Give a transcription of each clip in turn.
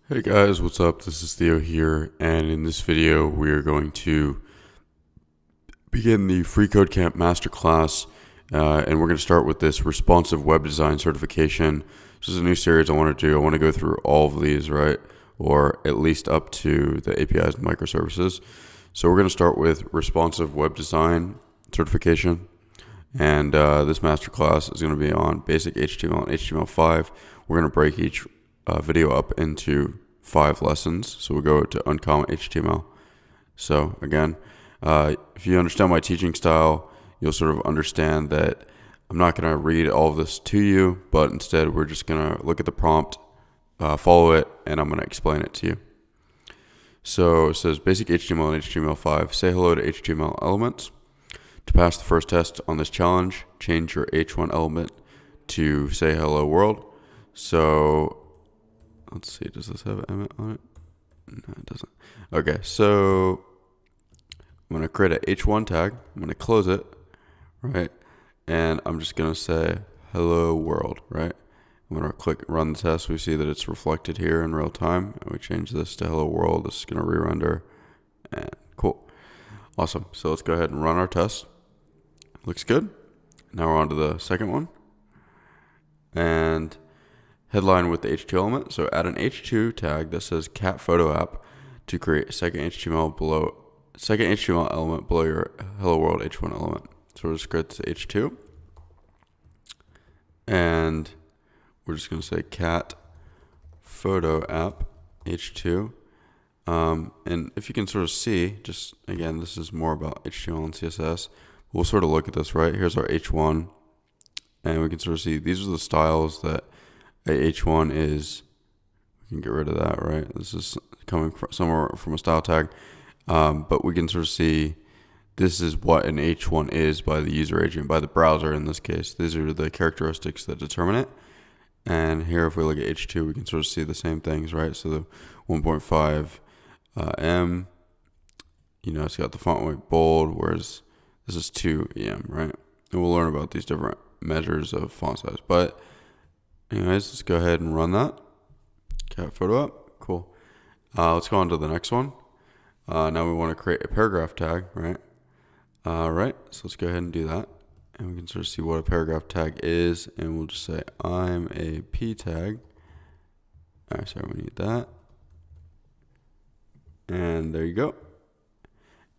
Hey guys, what's up? This is Theo here, and in this video we are going to begin the Free Code Camp Masterclass, and we're going to start with this responsive web design certification. This is a new series I want to do. I want to go through all of these, right? Or at least up to the APIs and microservices. So we're going to start with responsive web design certification, and this masterclass is going to be on basic HTML and HTML5. We're going to break each video up into 5 lessons. So we'll go to Uncomment HTML. So again, if you understand my teaching style, you'll sort of understand that I'm not going to read all of this to you, but instead we're just going to look at the prompt, follow it, and I'm going to explain it to you. So it says basic HTML and HTML5. Say hello to HTML elements. To pass the first test on this challenge, change your H1 element to say hello world. So let's see, does this have an element on it? No, it doesn't. Okay, so I'm going to create a H1 tag. I'm going to close it, right? And I'm just going to say hello world, right? I'm going to click run the test. We see that it's reflected here in real time. And we change this to hello world. This is going to re-render. And cool. Awesome. So let's go ahead and run our test. Looks good. Now we're on to the second one. And headline with the H2 element. So add an H2 tag that says cat photo app to create a second HTML element below your hello world H1 element. So we'll just create this H2, and we're just going to say cat photo app H2. And if you can sort of see, just again, this is more about HTML and CSS. We'll sort of look at this, right? Here's our H1, and we can sort of see these are the styles that a H1 is. We can get rid of that, right? This is coming from somewhere from a style tag, but we can sort of see this is what an H1 is by the user agent, by the browser in this case. These are the characteristics that determine it. And here, if we look at H2, we can sort of see the same things, right? So the 1.5 M, it's got the font weight bold, whereas this is 2 EM, right? And we'll learn about these different measures of font size. But anyways, let's go ahead and run that. Cat photo up. Cool. Let's go on to the next one. Now we want to create a paragraph tag, right? Right. So let's go ahead and do that. And we can sort of see what a paragraph tag is. And we'll just say, I'm a P tag. All right, sorry, we need that. And there you go.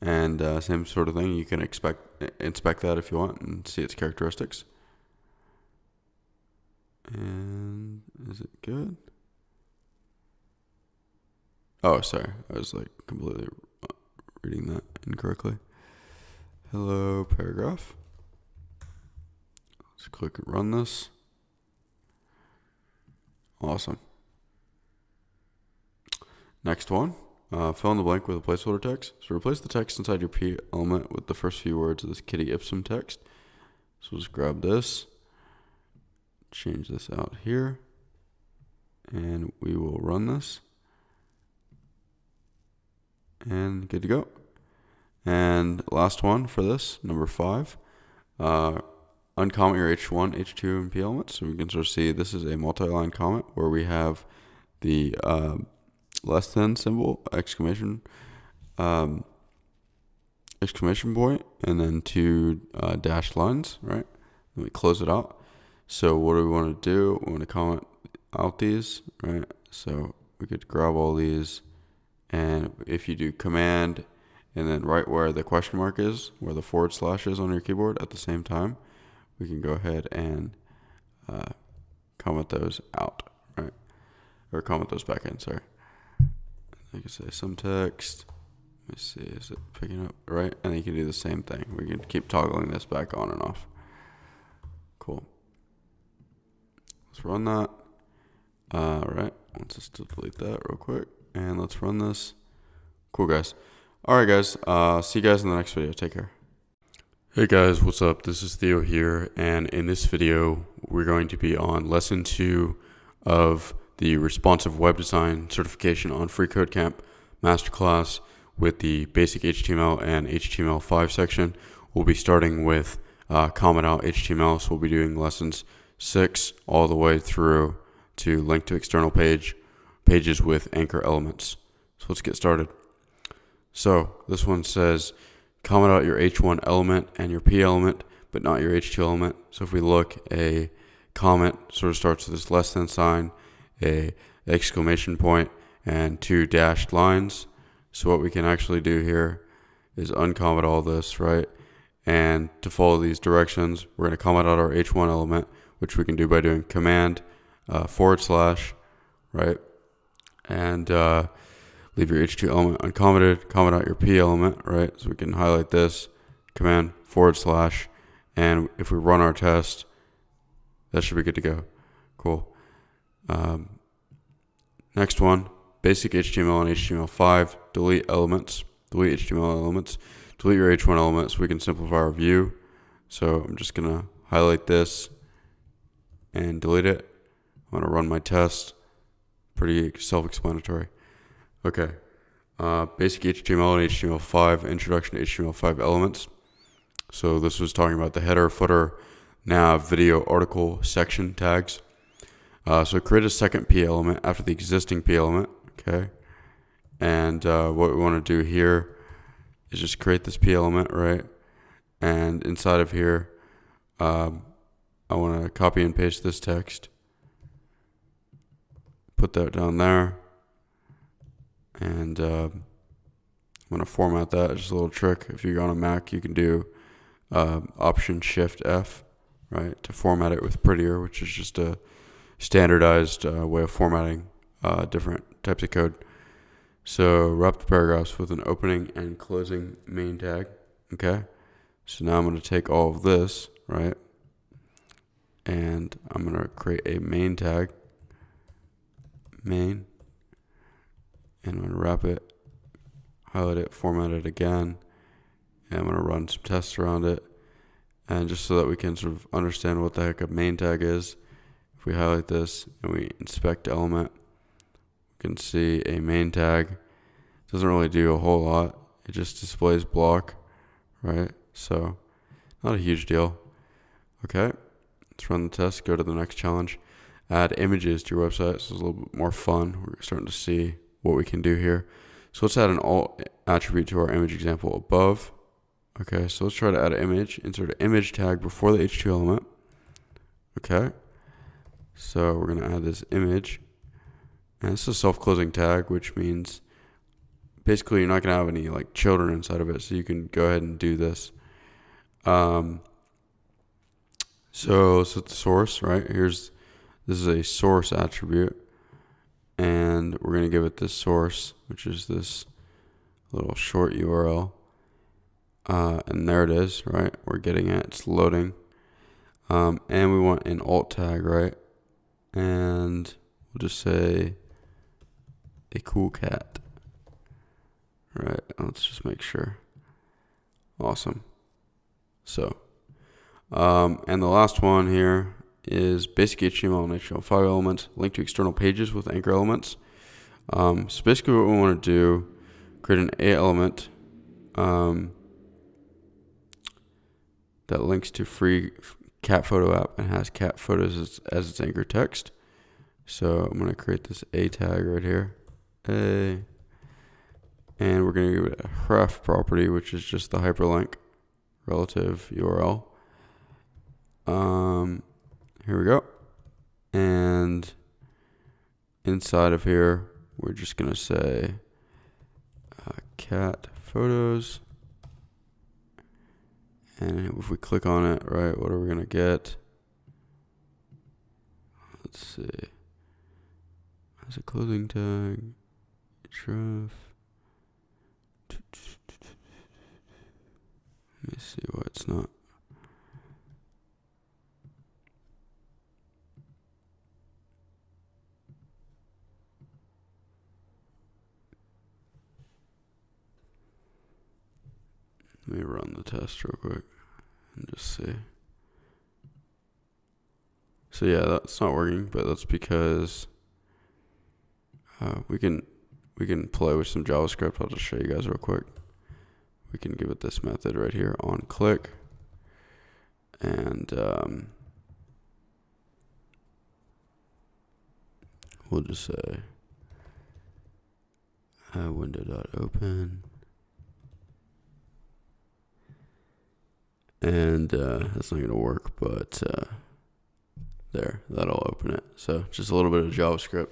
And same sort of thing. You can inspect that if you want and see its characteristics. And is it good? Oh, sorry. I was like completely reading that incorrectly. Hello, paragraph. Let's click and run this. Awesome. Next one. Fill in the blank with a placeholder text. So replace the text inside your P element with the first few words of this kitty ipsum text. So we'll just grab this. Change this out here, and we will run this, and good to go. And last one for this, number 5, uncomment your H1, H2, and P elements. So we can sort of see this is a multi-line comment where we have the less than symbol, exclamation point, and then 2 dashed lines, right? And we close it out. So what do we want to do? We want to comment out these, right? So we could grab all these, and if you do command and then right where the question mark is, where the / is on your keyboard at the same time, we can go ahead and comment those out, right? Or comment those back in, sorry. I can say some text. Let me see, is it picking up, right? And you can do the same thing. We can keep toggling this back on and off. Cool. Let's run that. Right. Let's just delete that real quick. And let's run this. Cool, guys. All right, guys. See you guys in the next video. Take care. Hey, guys. What's up? This is Theo here. And in this video, we're going to be on lesson 2 of the responsive web design certification on Free Code Camp Masterclass with the basic HTML and HTML5 section. We'll be starting with comment out HTML. So we'll be doing lessons 6 all the way through to link to external page pages with anchor elements. So let's get started. So this one says comment out your H1 element and your P element, but not your H2 element. So if we look, a comment sort of starts with this less than sign, a exclamation point, and 2 dashed lines. So what we can actually do here is uncomment all this, right? And to follow these directions, we're going to comment out our H1 element, which we can do by doing command / right? And leave your H2 element uncommented, comment out your P element, right? So we can highlight this, command / and if we run our test, that should be good to go. Cool. Next one, basic HTML and HTML5, delete elements, delete HTML elements, delete your H1 elements so we can simplify our view. So I'm just going to highlight this and delete it. I'm going to run my test. Pretty self-explanatory. Okay. Basic HTML and HTML5, introduction to HTML5 elements. So this was talking about the header, footer, nav, video, article, section tags. So create a second P element after the existing P element. Okay. And what we want to do here is just create this P element, right? And inside of here, I want to copy and paste this text. Put that down there. And I'm going to format that. Just a little trick. If you're on a Mac, you can do Option Shift F, right, to format it with Prettier, which is just a standardized way of formatting different types of code. So wrap the paragraphs with an opening and closing main tag. Okay. So now I'm going to take all of this, right, and I'm going to create a main tag, main, and I'm going to wrap it, highlight it, format it again, and I'm going to run some tests around it. And just so that we can sort of understand what the heck a main tag is, if we highlight this and we inspect element, we can see a main tag. It doesn't really do a whole lot. It just displays block, right? So not a huge deal. Okay, let's run the test, go to the next challenge. Add images to your website. So it's a little bit more fun. We're starting to see what we can do here. So let's add an alt attribute to our image example above. Okay, so let's try to add an image. Insert an image tag before the H2 element. Okay, so we're going to add this image. And this is a self-closing tag, which means basically you're not going to have any like children inside of it. So you can go ahead and do this. So it's the source, right? This is a source attribute. And we're going to give it this source, which is this little short URL. And there it is, right? We're getting it. It's loading. And we want an alt tag, right? And we'll just say a cool cat. Right. Let's just make sure. Awesome. So, and the last one here is basic HTML and HTML5 elements linked to external pages with anchor elements. So basically what we want to do, create an A element that links to free cat photo app and has cat photos as its anchor text. So I'm going to create this A tag right here. A. And we're going to give it a href property, which is just the hyperlink relative URL. Here we go. And inside of here, we're just going to say cat photos. And if we click on it, right, what are we going to get? Let's see. As a closing tag, href. Let me see why it's not. Let me run the test real quick and just see. So yeah, that's not working, but that's because we can play with some JavaScript. I'll just show you guys real quick. We can give it this method right here on click, and we'll just say window.open. And that's not going to work, but there, that'll open it. So just a little bit of JavaScript.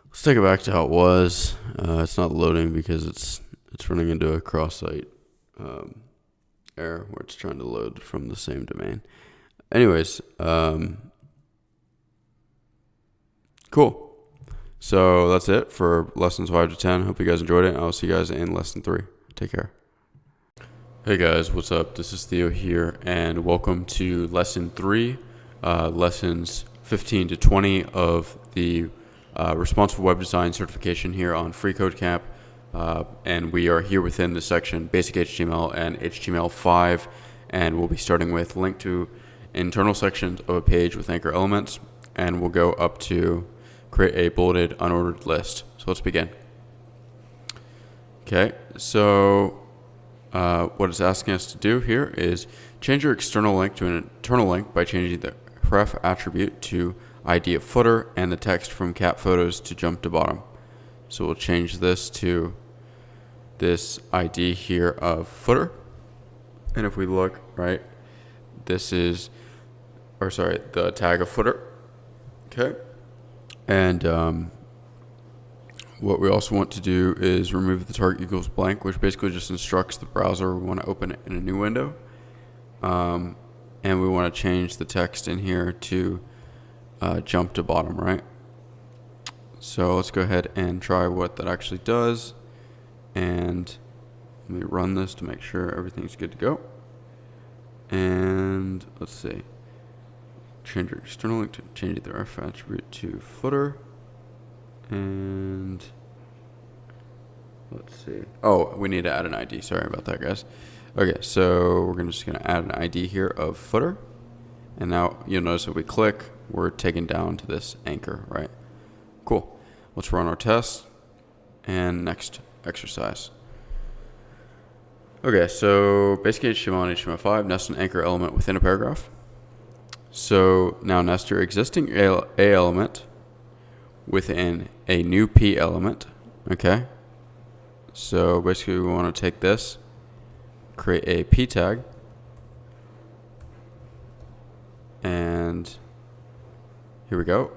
Let's take it back to how it was. It's not loading because it's running into a cross-site error where it's trying to load from the same domain. Anyways, cool. So that's it for lessons 5 to 10. Hope you guys enjoyed it. I'll see you guys in lesson 3. Take care. Hey guys, what's up? This is Theo here, and welcome to lesson 3, lessons 15 to 20 of the responsive web design certification here on FreeCodeCamp. And we are here within the section Basic HTML and HTML5, and we'll be starting with link to internal sections of a page with anchor elements, and we'll go up to create a bulleted unordered list. So let's begin. Okay, so what it's asking us to do here is change your external link to an internal link by changing the ref attribute to ID of footer and the text from cat photos to jump to bottom. So we'll change this to this ID here of footer. And if we look, right, this is, the tag of footer. Okay. And what we also want to do is remove the target equals blank, which basically just instructs the browser we want to open it in a new window. And we want to change the text in here to jump to bottom, right? So let's go ahead and try what that actually does. And let me run this to make sure everything's good to go. And let's see. Change your external link to change the ref attribute to footer. And let's see. Oh, we need to add an ID. Sorry about that, guys. Okay, so we're just going to add an ID here of footer. And now you'll notice if we click, we're taken down to this anchor, right? Cool. Let's run our test. And next exercise. Okay, so basic HTML and HTML5 nest an anchor element within a paragraph. So now nest your existing A element within a new P element. Okay. So basically we want to take this, create a P tag, and here we go.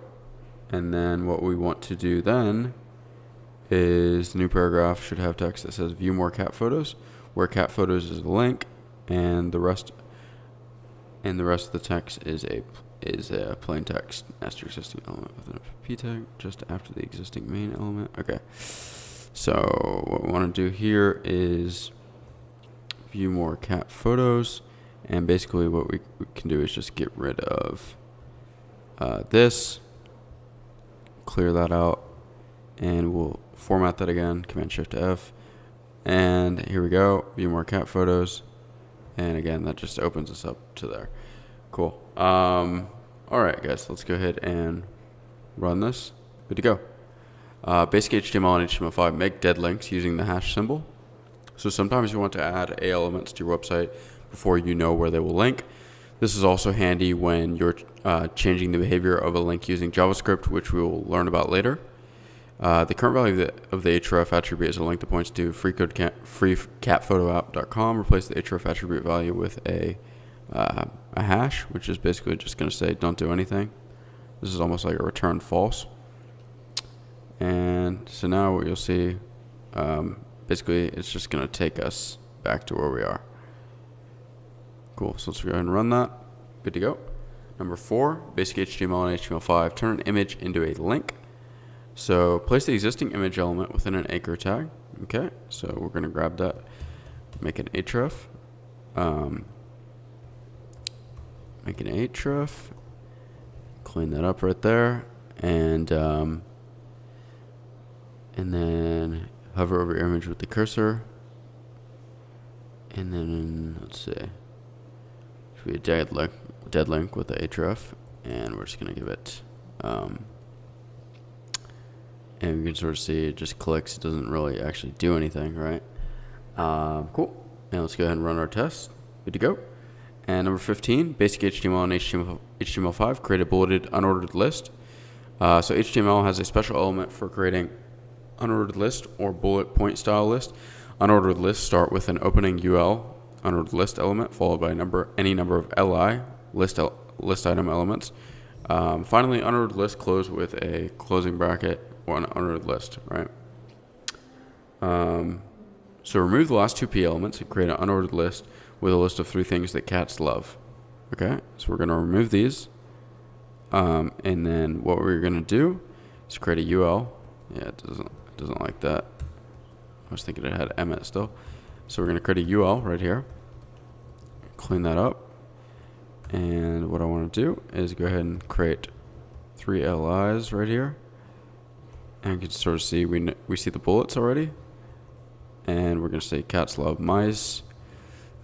And then what we want to do then is the new paragraph should have text that says view more cat photos, where cat photos is a link, and the rest of the text is a plain text. Nest your existing element within a P tag just after the existing main element. Okay. So what we want to do here is view more cat photos, and basically what we can do is just get rid of this, clear that out, and we'll format that again, Command Shift F, and here we go, view more cat photos, and again that just opens us up to there. Cool. Alright guys, let's go ahead and run this. Good to go. Basic HTML and HTML5 make dead links using the hash symbol. So sometimes you want to add A elements to your website before you know where they will link. This is also handy when you're changing the behavior of a link using JavaScript, which we will learn about later. The current value of the href attribute is a link that points to freecatphotoapp.com. Replace the href attribute value with a hash, which is basically just going to say don't do anything. This is almost like a return false. And so now what you'll see, basically it's just going to take us back to where we are. Cool, so let's go ahead and run that. Good to go. Number 4, basic HTML and HTML5, turn an image into a link. So place the existing image element within an anchor tag. Okay, so we're going to grab that, make an href. Make an href, clean that up right there, and then hover over your image with the cursor, and then let's see, should be a dead link with the href, and we're just gonna give it, and we can sort of see it just clicks. It doesn't really actually do anything, right? Cool. And let's go ahead and run our test. Good to go. And number 15, basic HTML and HTML5, create a bulleted unordered list. So HTML has a special element for creating unordered list or bullet point style list. Unordered lists start with an opening UL unordered list element followed by any number of li list item elements. Finally, unordered list close with a closing bracket or an unordered list, right? So remove the last two p elements and create an unordered list with a list of 3 things that cats love. Okay, so we're going to remove these. And then what we're going to do is create a UL. Yeah, it doesn't like that. I was thinking it had Emmet still. So we're going to create a UL right here. Clean that up. And what I want to do is go ahead and create 3 LIs right here. And you can sort of see, we see the bullets already. And we're going to say cats love mice,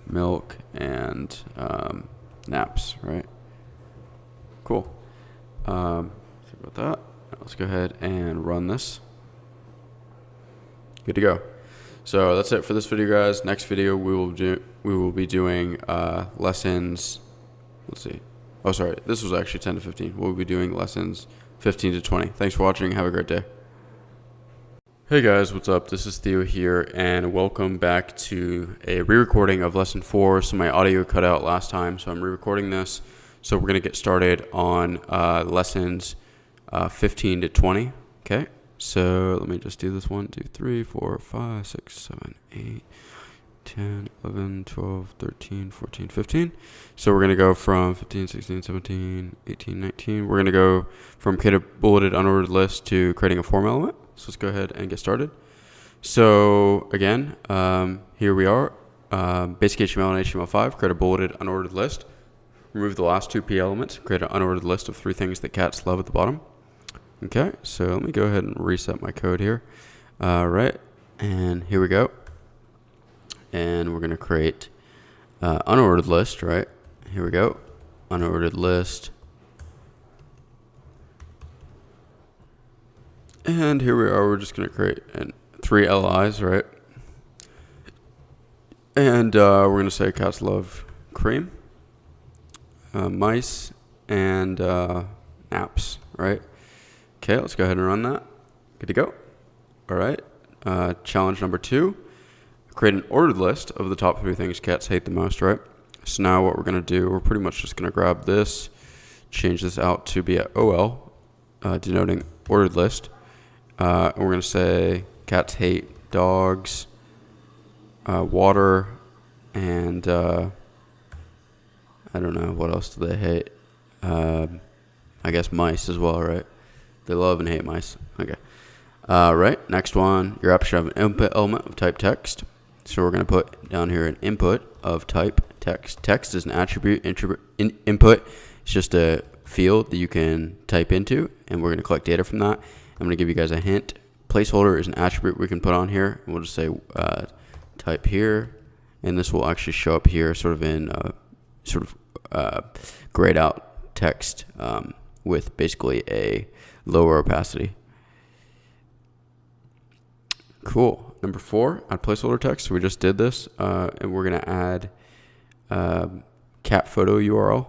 milk, and naps, right? Cool. Sorry about that. Let's go ahead and run this. Good to go. So that's it for this video, guys. Next video we will be doing lessons. Let's see. Oh, sorry. This was actually 10 to 15. We'll be doing lessons 15 to 20. Thanks for watching. Have a great day. Hey guys, what's up? This is Theo here, and welcome back to a re-recording of lesson 4. So my audio cut out last time, so I'm re-recording this. So we're gonna get started on lessons 15 to 20. Okay. So let me just do this. 1, 2, 3, 4, 5, 6, 7, 8, 10, 11, 12, 13, 14, 15. So we're going to go from 15, 16, 17, 18, 19. We're going to go from create a bulleted unordered list to creating a form element. So let's go ahead and get started. So again, here we are. Basic HTML and HTML5, create a bulleted unordered list. Remove the last 2 p elements, create an unordered list of 3 things that cats love at the bottom. Okay, so let me go ahead and reset my code here. Right, and here we go. And we're going to create unordered list, right? Here we go, unordered list. And here we are, we're just going to create 3 LIs, right? And we're going to say cats love cream, mice, and naps, right? Okay, let's go ahead and run that. Good to go. All right. Challenge number 2. Create an ordered list of the top 3 things cats hate the most, right? So now what we're going to do, we're pretty much just going to grab this, change this out to be a OL, denoting ordered list. And we're going to say cats hate dogs, water, and I don't know, what else do they hate? I guess mice as well, right? They love and hate mice. Okay. Right. Next one. Your app should have an input element of type text. So we're going to put down here an input of type text. Text is an attribute. Input is just a field that you can type into, and we're going to collect data from that. I'm going to give you guys a hint. Placeholder is an attribute we can put on here. And we'll just say type here, and this will actually show up here, sort of in grayed out text with basically a lower opacity. Cool. Number 4, add placeholder text. So we just did this, and we're going to add cat photo URL.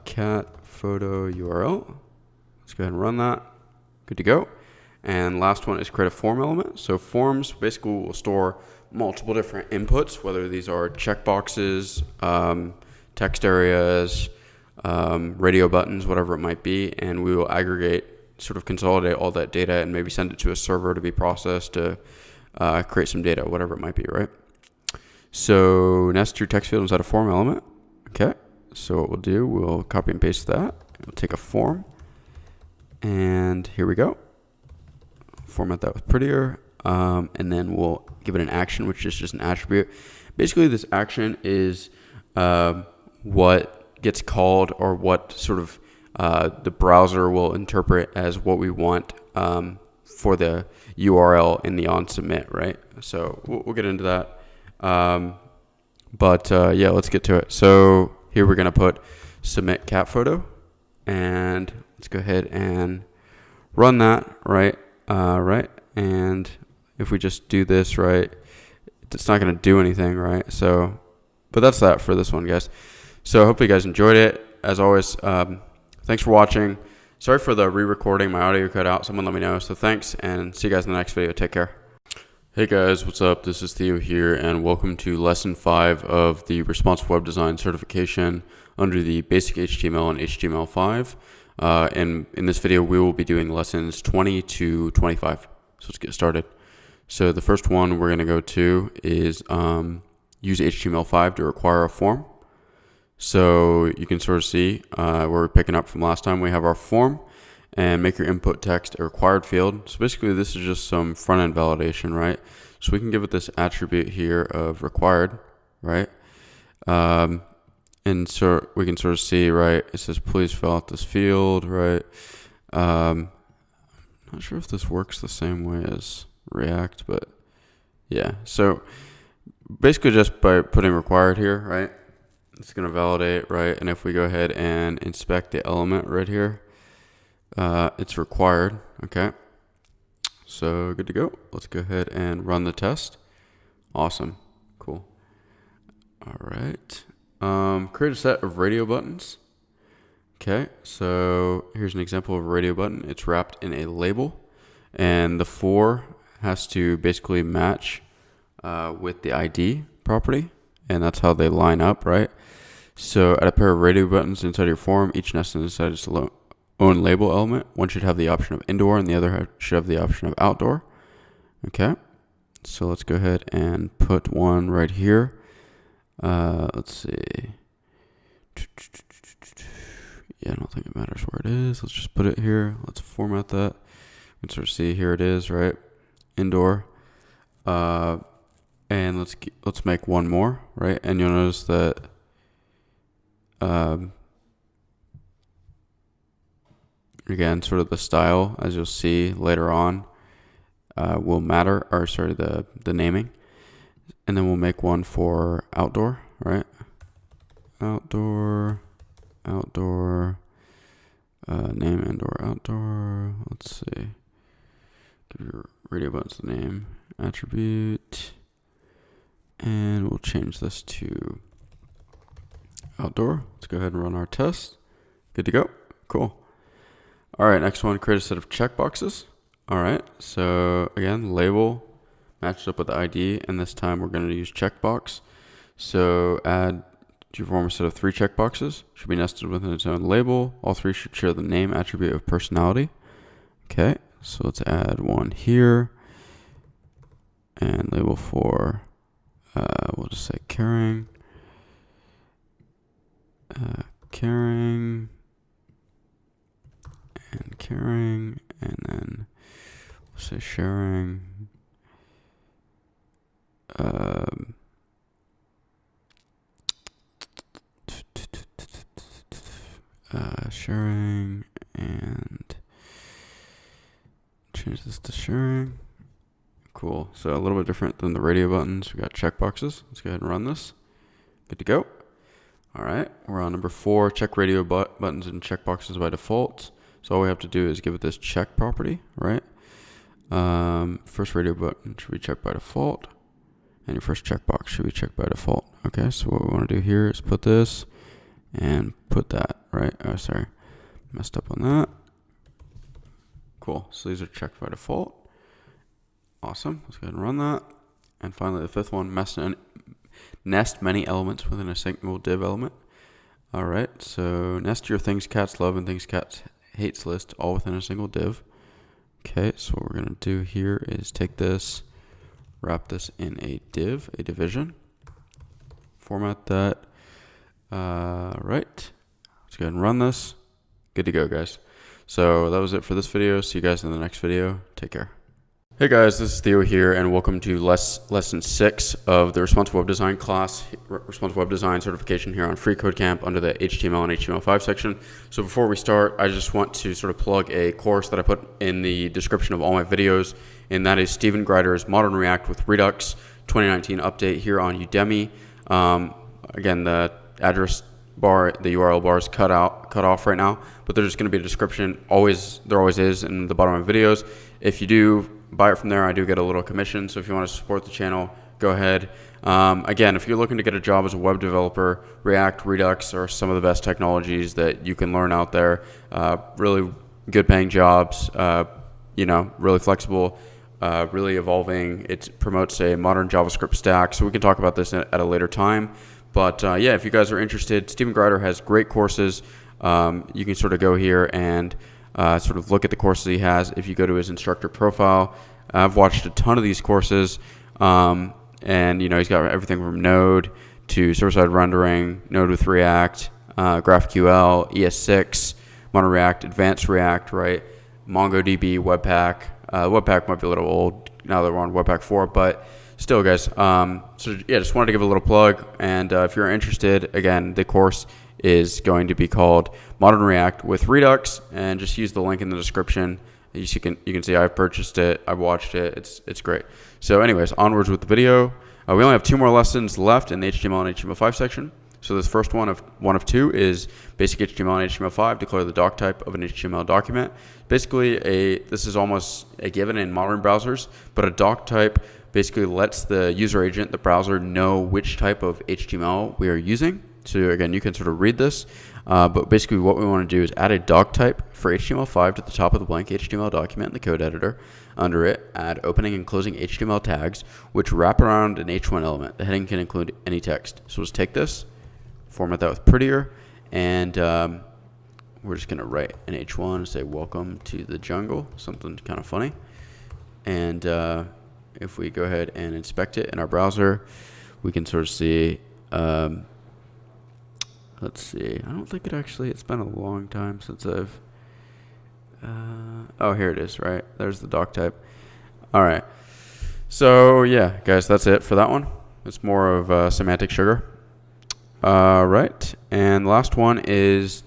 Cat photo URL. Let's go ahead and run that. Good to go. And last one is create a form element. So forms basically will store multiple different inputs, whether these are checkboxes, text areas, radio buttons, whatever it might be, and we will aggregate, sort of consolidate all that data and maybe send it to a server to be processed to create some data, whatever it might be, right? So nest your text field inside a form element. Okay, so what we'll do, we'll copy and paste that. We'll take a form, and here we go. Format that with prettier, and then we'll give it an action, which is just an attribute. Basically, this action is what gets called, or what sort of the browser will interpret as what we want for the URL in the onSubmit, right? So we'll get into that. Yeah, let's get to it. So here we're going to put submit cat photo, and let's go ahead and run that, right? Right. And if we just do this, right, it's not going to do anything, right? So, but that's that for this one, guys. So hopefully you guys enjoyed it. As always, thanks for watching. Sorry for the re-recording. My audio cut out. Someone let me know. So thanks, and see you guys in the next video. Take care. Hey guys, what's up? This is Theo here, and welcome to Lesson 5 of the Responsive Web Design certification under the Basic HTML and HTML5. And in this video, we will be doing lessons 20 to 25. So let's get started. So the first one we're going to go to is use HTML5 to require a form. So you can sort of see where we're picking up from last time. We have our form, and make your input text a required field. So basically this is just some front-end validation, right? So we can give it this attribute here of required, right? And so we can sort of see, right, it says please fill out this field, right? Not sure if this works the same way as React, but yeah. So basically just by putting required here, right, it's going to validate, right? And if we go ahead and inspect the element right here, it's required. Okay, so good to go. Let's go ahead and run the test. Awesome, cool. All right, create a set of radio buttons. Okay, so here's an example of a radio button. It's wrapped in a label, and the for has to basically match with the ID property, and that's how they line up, right? So add a pair of radio buttons inside your form. Each nested inside its own label element. One should have the option of indoor, and the other should have the option of outdoor. Okay, so let's go ahead and put one right here. Let's see. Yeah, I don't think it matters where it is. Let's just put it here. Let's format that. You can sort of see here it is, right? Indoor. And let's make one more, right? And you'll notice that again, sort of the style, as you'll see later on, will matter, or sorry, the naming. And then we'll make one for outdoor, right? Outdoor, name indoor, outdoor. Let's see. Give your radio buttons the name attribute. And we'll change this to outdoor. Let's go ahead and run our test. Good to go. Cool. All right, next one, create a set of checkboxes. All right, so again, label matched up with the ID, and this time we're going to use checkbox. So add to your form a set of 3 checkboxes. Should be nested within its own label. All 3 should share the name attribute of personality. Okay, so let's add one here, and label for, we'll just say caring. Caring, and then we'll say sharing. Sharing, and change this to sharing. Cool. So a little bit different than the radio buttons. We got checkboxes. Let's go ahead and run this. Good to go. All right, we're on number 4, check radio buttons and checkboxes by default. So all we have to do is give it this check property, right? First radio button should be checked by default, and your first checkbox should be checked by default. Okay, so what we want to do here is put this and put that, right? Oh, sorry, messed up on that. Cool, so these are checked by default. Awesome, let's go ahead and run that. And finally, the 5th one, nest many elements within a single div element. All right, so nest your things cats love and things cats hates list all within a single div. Okay, so what we're going to do here is take this, wrap this in a div, a division, format that. Right, let's go ahead and run this. Good to go, guys. So that was it for this video. See you guys in the next video. Take care. Hey guys, this is Theo here, and welcome to lesson 6 of the Responsive Web Design class, Responsive Web Design certification here on FreeCodeCamp under the HTML and HTML5 section. So before we start, I just want to sort of plug a course that I put in the description of all my videos, and that is Stephen Grider's Modern React with Redux 2019 update here on Udemy. Again, the address bar, the URL bar is cut off right now, but there's just going to be a description. There always is in the bottom of videos. If you do buy it from there, I do get a little commission. So if you want to support the channel, go ahead. Again, if you're looking to get a job as a web developer, React, Redux are some of the best technologies that you can learn out there. Really good paying jobs, you know, really flexible, really evolving. It promotes a modern JavaScript stack. So we can talk about this at a later time. But yeah, if you guys are interested, Stephen Grider has great courses. You can sort of go here and sort of look at the courses he has. If you go to his instructor profile, I've watched a ton of these courses. And, you know, he's got everything from Node to server-side rendering, Node with React, GraphQL, ES6, Modern React, Advanced React, right? MongoDB, Webpack. Webpack might be a little old now that we're on Webpack 4, but still, guys. So, yeah, just wanted to give a little plug. And if you're interested, again, the course is going to be called Modern React with Redux, and just use the link in the description. You can see I've purchased it, I've watched it, it's great. So anyways, onwards with the video. We only have 2 more lessons left in the HTML and HTML5 section. So this first one of 2 is basic HTML and HTML5, declare the doc type of an HTML document. Basically, this is almost a given in modern browsers, but a doc type basically lets the user agent, the browser, know which type of HTML we are using. So again, you can sort of read this, but basically what we want to do is add a doc type for HTML5 to the top of the blank HTML document in the code editor. Under it, add opening and closing HTML tags, which wrap around an H1 element. The heading can include any text. So let's take this, format that with prettier, and we're just going to write an H1 and say welcome to the jungle, something kind of funny. And if we go ahead and inspect it in our browser, we can sort of see, let's see, I don't think it's been a long time since I've, oh, here it is, right? There's the doc type. All right. So yeah, guys, that's it for that one. It's more of semantic sugar. Right. And last one is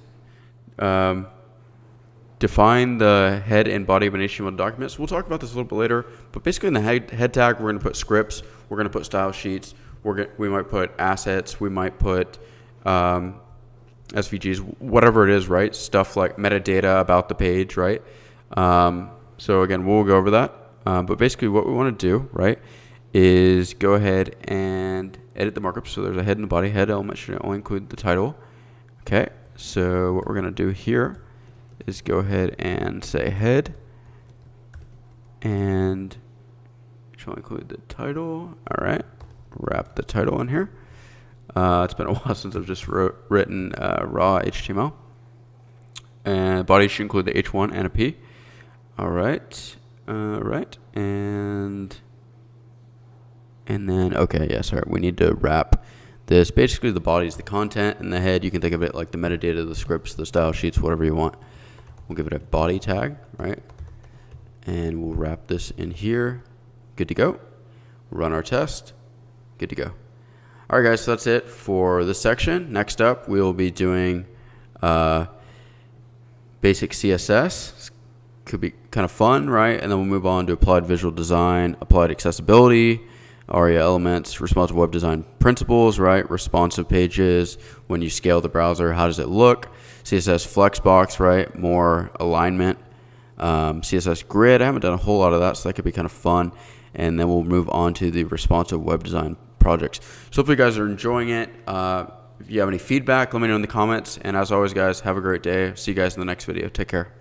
define the head and body of an HTML document. So we'll talk about this a little bit later, but basically in the head tag, we're going to put scripts, we're going to put style sheets, we might put assets, we might put SVGs, whatever it is, right? Stuff like metadata about the page, right? So again, we'll go over that. But basically what we want to do, right, is go ahead and edit the markup. So there's a head and a body. Head element should only include the title. Okay, so what we're going to do here is go ahead and say head and should only include the title. All right, wrap the title in here. It's been a while since I've just written raw HTML. And body should include the H1 and a P. All right. Right. And then, okay, yeah, sorry. We need to wrap this. Basically, the body is the content, and the head, you can think of it like the metadata, the scripts, the style sheets, whatever you want. We'll give it a body tag, right? And we'll wrap this in here. Good to go. Run our test. Good to go. All right, guys, so that's it for this section. Next up, we'll be doing basic CSS. Could be kind of fun, right? And then we'll move on to applied visual design, applied accessibility, ARIA elements, responsive web design principles, right? Responsive pages, when you scale the browser, how does it look? CSS flexbox, right? More alignment. CSS grid, I haven't done a whole lot of that, so that could be kind of fun. And then we'll move on to the responsive web design projects. So hopefully you guys are enjoying it. If you have any feedback, let me know in the comments. And as always, guys, have a great day. See you guys in the next video. Take care.